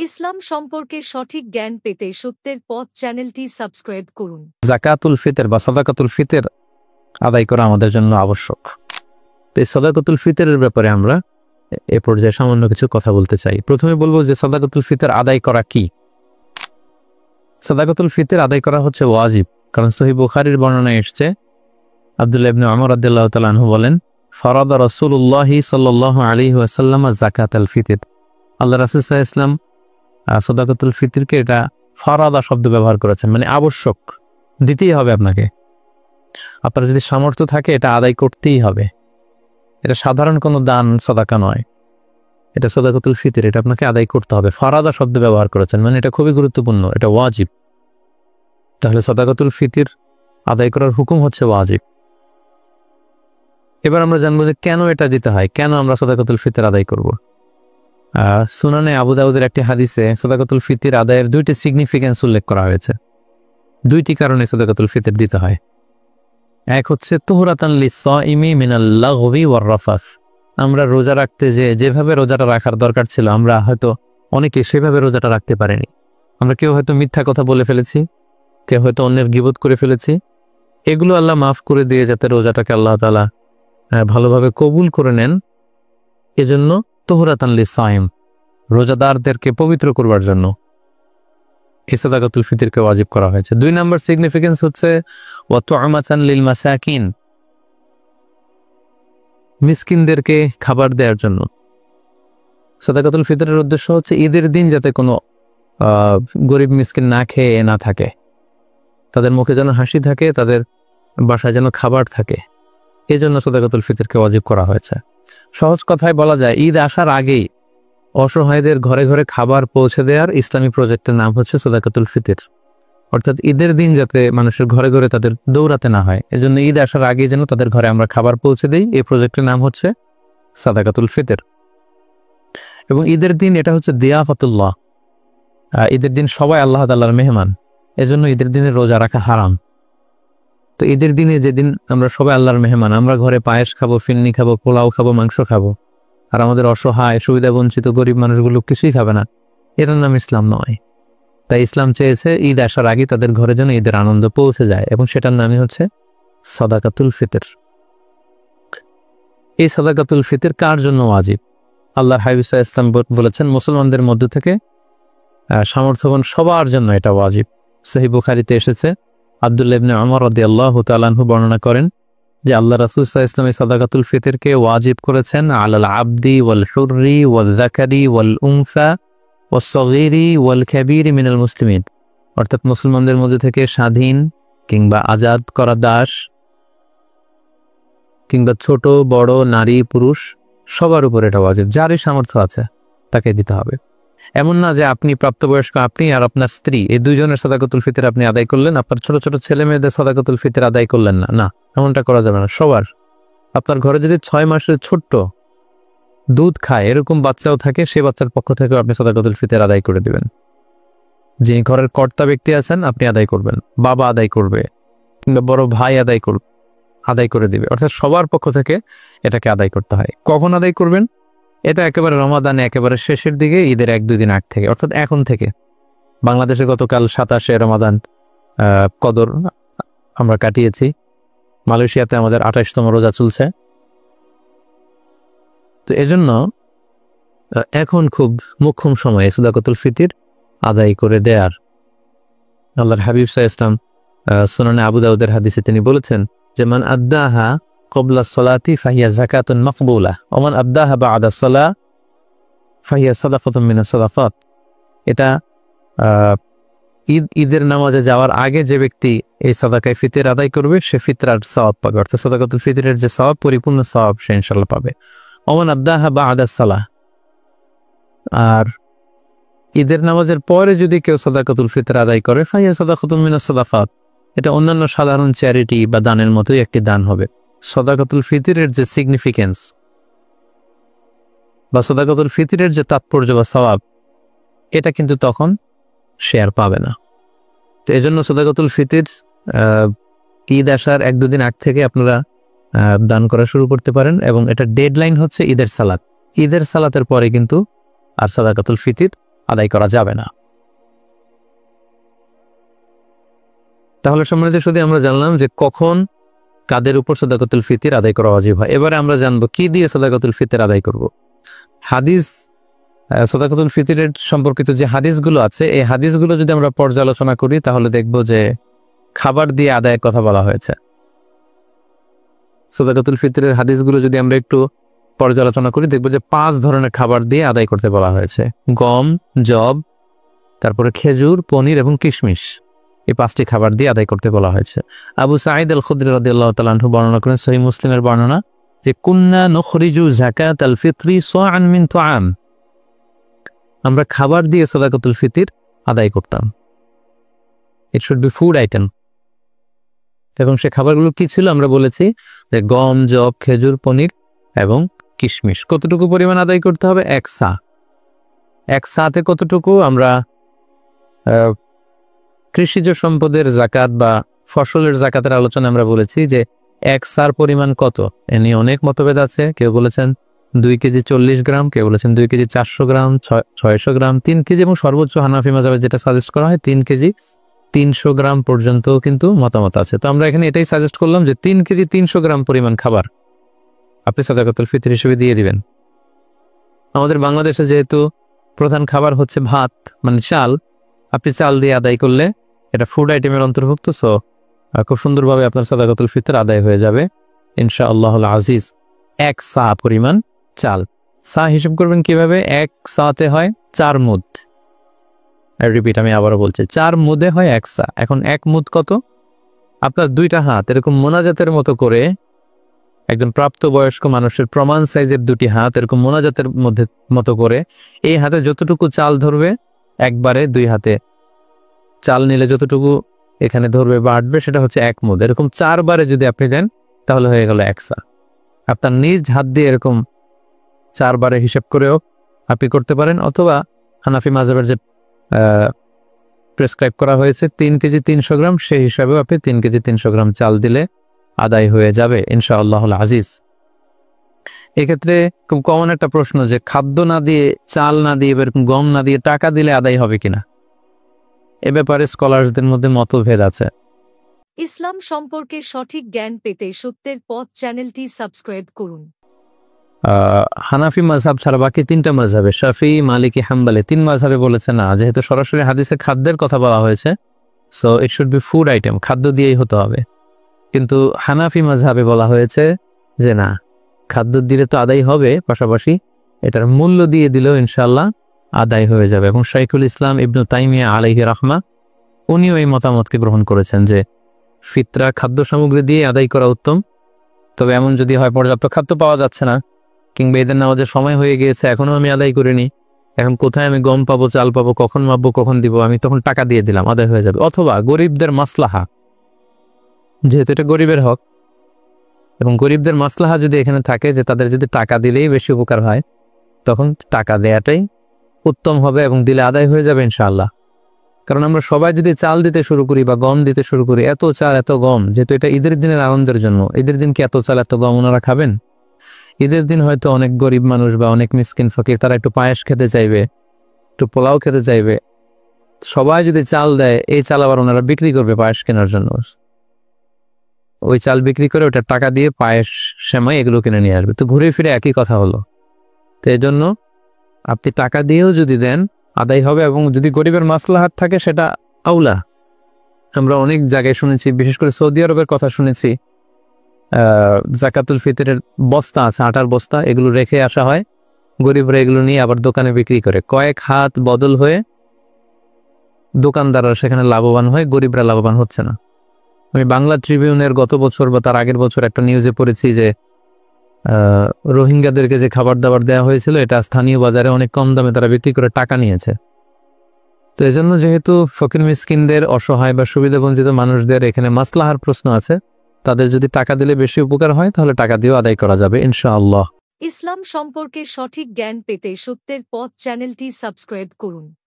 ইসলাম সম্পর্কে সঠিক জ্ঞান পেতে সত্যের পথ চ্যানেলটি সাবস্ক্রাইব করুন। যাকাতুল ফিতর বা সাদাকাতুল ফিতর আদায় করা আমাদের জন্য আবশ্যক। তো এই সাদাকাতুল ফিতরের ব্যাপারে আমরা এ পর্যায়ে সামান্য কিছু কথা বলতে চাই। প্রথমে বলবো যে সাদাকাতুল ফিতর আদায় করা কি। সাদাকাতুল ফিতর আদায় করা হচ্ছে ওয়াজিব, কারণ সহিহ বুখারীর বর্ণনায় এসেছে, আব্দুল্লাহ ইবনে উমর রাদিয়াল্লাহু তাআলা আনহু বলেন, ফারাদা রাসূলুল্লাহ সাল্লাল্লাহু আলাইহি ওয়াসাল্লাম যাকাতাল ফিতর। আল্লাহ রাসূল সাল্লাল্লাহু আলাইহি ওয়াসাল্লাম সাদাকাতুল ফিতরকে এটা ফারাদা শব্দ ব্যবহার করেছেন, মানে আবশ্যক, দিতেই হবে আপনাকে। আপনার যদি সামর্থ্য থাকে এটা আদায় করতেই হবে। এটা সাধারণ কোনো দান সাদাকা নয়, এটা সাদাকাতুল ফিতর, এটা আপনাকে আদায় করতে হবে। ফারাদা শব্দ ব্যবহার করেছেন, মানে এটা খুবই গুরুত্বপূর্ণ, এটা ওয়াজিব। তাহলে সাদাকাতুল ফিতর আদায় করার হুকুম হচ্ছে ওয়াজিব। এবার আমরা জানবো যে কেন এটা দিতে হয়, কেন আমরা সাদাকাতুল ফিতর আদায় করব। সুনানে আবু দাউদের একটি হাদিসে সাদাকাতুল ফিতর আদায়ের দুইটি সিগনিফিকেন্স উল্লেখ করা হয়েছে। দুইটি কারণে সাদাকাতুল ফিতর দিতে হয়। এক হচ্ছে তুহরাতান লিস-সাইমি মিনাল লাগবি ওয়ার রাফাস। আমরা রোজা রাখতে যেভাবে রোজাটা রাখার দরকার ছিল, আমরা হয়তো অনেকে সেভাবে রোজাটা রাখতে পারিনি। আমরা কেউ হয়তো মিথ্যা কথা বলে ফেলেছি, কেউ হয়তো অন্যের গীবত করে ফেলেছি। এগুলো আল্লাহ মাফ করে দিয়ে যাতে রোজাটাকে আল্লাহ তাআলা ভালোভাবে কবুল করে নেন, এজন্য তুহরাতান লিস-সাইম, রোজাদারদেরকে পবিত্র করবার জন্য এই সাদাকাতুল ফিতরকে ওয়াজিব করা হয়েছে। দুই নম্বর সিগনিফিকেন্স হচ্ছে ওয়া তু'মাতান লিল মাসাকিন, মিসকিনদেরকে খাবার দেওয়ার জন্য। সাদাকাতুল ফিতরের উদ্দেশ্য হচ্ছে ঈদের দিন যাতে কোনো গরিব মিসকিন না খেয়ে না থাকে, তাদের মুখে যেন হাসি থাকে, তাদের বাসায় যেন খাবার থাকে, এজন্য সাদাকাতুল ফিতরকে ওয়াজিব করা হয়েছে। সহজ কথায় বলা যায়, ঈদ আসার আগেই অসহায়দের ঘরে ঘরে খাবার পৌঁছে দেওয়ার ইসলামী প্রজেক্টের নাম হচ্ছে সাদাকাতুল ফিতর। অর্থাৎ ঈদের দিন যাতে মানুষের ঘরে ঘরে তাদের দৌড়াতে না হয়, এজন্য ঈদ আসার আগে যেন তাদের ঘরে আমরা খাবার পৌঁছে দিই, এই প্রজেক্টের নাম হচ্ছে সাদাকাতুল ফিতর। এবং ঈদের দিন এটা হচ্ছে দিয়াফাতুল্লাহ, ঈদের দিন সবাই আল্লাহ তাআলার মেহমান, এজন্য ঈদের দিনে রোজা রাখা হারাম। তো ঈদের দিনে যেদিন আমরা সবাই আল্লাহর মেহমান, আমরা ঘরে পায়েস খাবো, ফিরনি খাবো, পোলাও খাবো, মাংস খাবো, আর আমাদের অসহায় সুবিধা বঞ্চিত গরিব মানুষগুলো কিছুই খাবে না, এটার নাম ইসলাম নয়। তাই ইসলাম চেয়েছে ঈদ আসার আগে তাদের ঘরে যেন ঈদের আনন্দ পৌঁছে যায়, এবং সেটার নামই হচ্ছে সাদাকাতুল ফিতর। এই সাদাকাতুল ফিতর কার জন্য ওয়াজিব? আল্লাহর হাবিব সাল্লাল্লাহু আলাইহি ওয়াসাল্লাম বলেছেন, মুসলমানদের মধ্য থেকে সামর্থ্যবান সবার জন্য এটা ওয়াজিব। সহিহ বুখারীতে এসেছে, আব্দুল্লাহ ইবনে উমর রাদিয়াল্লাহু তাআলা আনহু বর্ণনা করেন যে আল্লাহ রাসূল সাল্লাল্লাহু আলাইহি ওয়াসাল্লাম সাদাকাতুল ফিতরকে ওয়াজিব করেছেন আলাল আবদি ওয়াল হুররি ওয়াল যাকারি ওয়াল উনসা ওয়াস সগীরি ওয়াল কাবীরি মিনাল মুসলিমিন। অর্থাৎ মুসলমানদের মধ্যে থেকে স্বাধীন কিংবা আজাদ করা দাস কিংবা ছোট বড় নারী পুরুষ সবার উপর এটা ওয়াজিব, যারই সামর্থ্য আছে তাকে দিতে হবে। এমন না যে আপনি প্রাপ্তবয়স্ক, আপনি আর আপনার স্ত্রী, এই দুইজনের সাদাকাতুল ফিতর আপনি আদায় করলেন, আপনার ছোট ছোট ছেলে মেয়েদের সাদাকাতুল ফিতর আদায় করলেন না, না, এমনটা করা যাবে না। সবার, আপনার ঘরে যদি 6 মাসের ছোট্ট দুধ খায় এরকম বাচ্চাও থাকে, সে বাচ্চার পক্ষ থেকে আপনি সাদাকাতুল ফিতর আদায় করে দিবেন। যে ঘরের কর্তা ব্যক্তি আছেন আপনি আদায় করবেন, বাবা আদায় করবে কিংবা বড় ভাই আদায় করে দিবে। অর্থাৎ সবার পক্ষ থেকে এটাকে আদায় করতে হয়। কখন আদায় করবেন? এটা একেবারে রমাদানে একেবারে শেষের দিকে, ঈদের 1-2 দিন আগ থেকে, অর্থাৎ এখন থেকে। বাংলাদেশে গতকাল 27শে রমাদান কদর আমরা কাটিয়েছি, মালয়েশিয়াতে আমাদের 28তম রোজা চলছে। তো এজন্য এখন খুব মোক্ষম সময়ে সাদাকাতুল ফিতর আদায় করে দেয়ার। আল্লাহর হাবিব সাল্লাল্লাহু আলাইহি ওয়াসাল্লাম সুনানে আবু দাউদের হাদিসে তিনি বলেছেন যে মান আদ্দাহা ক্বাবলা সলাতি ফাহিয়া যাকাতুন মাকবুলা ওয়া মান আদ্দাহা বা'দা সলাহ ফাহিয়া সাদাকাতুন মিনাস সাদাকাত। এটা ঈদের নামাজে যাওয়ার আগে যে ব্যক্তি এই সাদাকায়ে ফিতর আদায় করবে সে ফিতরার সওয়াব পাবে, অর্থাৎ সাদাকাতুল ফিতরের যে সওয়াব, পরিপূর্ণ সওয়াব সে ইনশাআল্লাহ পাবে। ওয়া মান আদ্দাহা বা'দা সলাহ, আর ঈদের নামাজের পরে যদি কেউ সাদাকাতুল ফিতর আদায় করে ফাহিয়া সাদাকাতুন মিনাস সাদাকাত, এটা অন্যান্য সাধারণ চ্যারিটি বা দানের মতোই একটি দান হবে। সাদাকাতুল ফিতরের যে সিগনিফিকেন্স বা সাদাকাতুল ফিতরের যে তাৎপর্য বা সওয়াব, এটা কিন্তু তখন সে আর পাবে না। তো এজন্য সাদাকাতুল ফিতর ঈদ আসার 1-2 দিন আগ থেকে আপনারা দান করা শুরু করতে পারেন, এবং এটা ডেডলাইন হচ্ছে ঈদের সালাত। ঈদের সালাতের পরে কিন্তু আর সাদাকাতুল ফিতর আদায় করা যাবে না। তাহলে সম্মানিত শুধু আমরা জানলাম যে কখন কাদের উপর সাদাকাতুল ফিতর আদায় করা ওয়াজিব হয়। এবারে আমরা জানবো কি দিয়ে সাদাকাতুল ফিতর আদায় করব। হাদিস সাদাকাতুল ফিতরের সম্পর্কিত যে হাদিসগুলো আছে, এই হাদিসগুলো যদি আমরা পর্যালোচনা করি তাহলে দেখব যে খাবার দিয়ে আদায়ের কথা বলা হয়েছে। সাদাকাতুল ফিতরের হাদিসগুলো যদি আমরা একটু পর্যালোচনা করি দেখব যে 5 ধরনের খাবার দিয়ে আদায় করতে বলা হয়েছে। গম, জব, তারপরে খেজুর, পনির এবং কিশমিশ, এই 5টি খাবার দিয়ে আদায় করতে বলা হয়েছে। আবু সাঈদ আল খুদরি রাদিয়াল্লাহু তাআলা আনহু বর্ণনা করেন, সহিহ মুসলিমের বর্ণনা, যে কুন্না নুখরিজু যাকাত আল ফিতরি সাআন মিন তুআম, আমরা খাবার দিয়ে সাদাকাতুল ফিতর আদায় করতাম। It should be food item. এবং সে খাবারগুলো কি ছিল আমরা বলেছি যে গম, জব, খেজুর, পনির এবং কিশমিশ। কতটুকু পরিমাণ আদায় করতে হবে? 1 সা। 1 সাতে কতটুকু? আমরা কৃষিজ সম্পদের জাকাত বা ফসলের জাকাতের আলোচনা আমরা বলেছি যে 1 সার পরিমাণ কত, এ নিয়ে অনেক মতভেদ আছে। কেউ বলেছেন 2 কেজি 40 গ্রাম, কেউ বলেছেন 2 কেজি 400 গ্রাম, 600 গ্রাম, 3 কেজি এবং সর্বোচ্চ হানাফি মাযহাবে যেটা সাজেস্ট করা হয় 3 কেজি 300 গ্রাম পর্যন্ত কিন্তু মতামত আছে। তো আমরা এখানে এটাই সাজেস্ট করলাম যে 3 কেজি 300 গ্রাম পরিমাণ খাবার আপনি সাদাকাতুল ফিতর হিসেবে দিয়ে দিবেন। আমাদের বাংলাদেশে যেহেতু প্রধান খাবার হচ্ছে ভাত মানে চাল, আপনি চাল দিয়ে আদায় করলে এটা ফুড আইটেমের অন্তর্ভুক্ত। সো খুব সুন্দরভাবে আপনার সাদাকাতুল ফিতর আদায় হয়ে যাবে ইনশাআল্লাহুল আজিজ। 1 সা পরিমাণ চাল। সা হিসাব করবেন কিভাবে? 1 সাতে হয় 4 মুদ। রিপিট, আমি আবারও বলছি, 4 মুদে হয় 1 সা। এখন 1 মুদ কত? আপনার 2টা হাত এরকম মোনাজাতের মতো করে, একজন প্রাপ্তবয়স্ক মানুষের প্রমাণ সাইজের 2টি হাত এরকম মোনাজাতের মতো করে, এই হাতে যতটুকু চাল ধরবে একবারে 2 হাতে চাল নিলে যতটুকু এখানে ধরবে বা আটবে সেটা হচ্ছে 1 মুদ। এরকম 4 বারে যদি আপনি দেন তাহলে হয়ে গেল 1 সা। আপনার নিজ হাত দিয়ে এরকম 4 বারে হিসাব করেও আপনি করতে পারেন, অথবা হানাফি মাযহাবের যে প্রেসক্রাইব করা হয়েছে 3 কেজি 300 গ্রাম, সেই হিসাবেও আপনি 3 কেজি 300 গ্রাম চাল দিলে আদায় হয়ে যাবে ইনশাআল্লাহুল আজিজ। এক্ষেত্রে খুব কমন একটা প্রশ্ন যে খাদ্য না দিয়ে, চাল না দিয়ে, এরকম গম না দিয়ে টাকা দিলে আদায় হবে কিনা, এ ব্যাপারে স্কলারসদের মধ্যে মতভেদ আছে। ইসলাম সম্পর্কে সঠিক জ্ঞান পেতে সত্যের পথ চ্যানেলটি সাবস্ক্রাইব করুন। হানাফি মাযহাব ছাড়া বাকি 3টা মাযহাবে, শাফি, মালিকি, হাম্বলি, 3 মাযহাবে বলেছে না, যেহেতু সরাসরি হাদিসে খাদ্যের কথা বলা হয়েছে, so it should be food item, খাদ্য দিয়েই হতে হবে। কিন্তু হানাফি মাযহাবে বলা হয়েছে যে না, খাদ্য দিলে তো আদায় হবে, পাশাপাশি এটার মূল্য দিয়ে দিলেও ইনশাআল্লাহ আদায় হয়ে যাবে। এবং শাইখুল ইসলাম ইবনু তাইমিয়া আলাইহি রাহমা উনিও এই মতামতকে গ্রহণ করেছেন যে ফিতরা খাদ্য সামগ্রী দিয়ে আদায় করা উত্তম। তবে এমন যদি হয় পর্যাপ্ত খাদ্য পাওয়া যাচ্ছে না, কিংবা ঈদের নামাজের সময় হয়ে গিয়েছে এখনো আমি আদায় করিনি, এখন কোথায় আমি গম পাবো, চাল পাবো, কখন মাপবো, কখন দিব, আমি তখন টাকা দিয়ে দিলাম, আদায় হয়ে যাবে। অথবা গরিবদের মাসলাহা, যেহেতু এটা গরিবের হক, এবং গরিবদের মাসলাহা যদি এখানে থাকে যে তাদের যদি টাকা দিলেই বেশি উপকার হয়, তখন টাকা দেয়াটাই উত্তম হবে এবং দিলে আদায় হয়ে যাবে ইনশাআল্লাহ। কারণ আমরা সবাই যদি চাল দিতে শুরু করি বা গম দিতে শুরু করি, এত চাল এত গম, যেহেতু এটা ঈদের দিনের আনন্দের জন্য, ঈদের দিন কি এত চাল এত গম ওনারা খাবেন? ঈদের দিন হয়তো অনেক গরিব মানুষ বা অনেক মিসকিন ফকির তারা একটু পায়েস খেতে চাইবে, একটু পোলাও খেতে চাইবে। সবাই যদি চাল দেয়, এই চাল আবার ওনারা বিক্রি করবে পায়েস কেনার জন্য, ওই চাল বিক্রি করে ওটা টাকা দিয়ে পায়েস, সেমাই এগুলো কিনে নিয়ে আসবে। তো ঘুরে ফিরে একই কথা হলো। তো এই জন্য আপনি টাকা দিয়েও যদি দেন আদায় হবে, এবং যদি গরিবের মাসলাহাত থাকে সেটা আউলা। আমরা অনেক জায়গায় শুনেছি, বিশেষ করে সৌদি আরবের কথা শুনেছি, জাকাতুল ফিতরের বস্তা আছে, আটার বস্তা, এগুলো রেখে আসা হয়, গরিবরা এগুলো নিয়ে আবার দোকানে বিক্রি করে। কয়েক হাত বদল হয়ে দোকানদাররা সেখানে লাভবান হয়, গরিবরা লাভবান হচ্ছে না। আমি বাংলা ট্রিবিউনের গত বছর বা তার আগের বছর একটা নিউজে পড়েছি যে রোহিঙ্গাদেরকে যে খাবার দাবার দেওয়া হয়েছিল, এটা স্থানীয় বাজারে অনেক কম দামে তারা বিক্রি করে টাকা নিয়েছে। তো এজন্য যেহেতু ফকির মিসকিনদের, অসহায় বা সুবিধাবঞ্চিত মানুষদের এখানে মাসলাহার প্রশ্ন আছে, তাদের যদি টাকা দিলে বেশি উপকার হয় তাহলে টাকা দিয়েও আদায় করা যাবে ইনশাআল্লাহ। ইসলাম সম্পর্কে সঠিক জ্ঞান পেতে সত্যের পথ চ্যানেলটি সাবস্ক্রাইব করুন।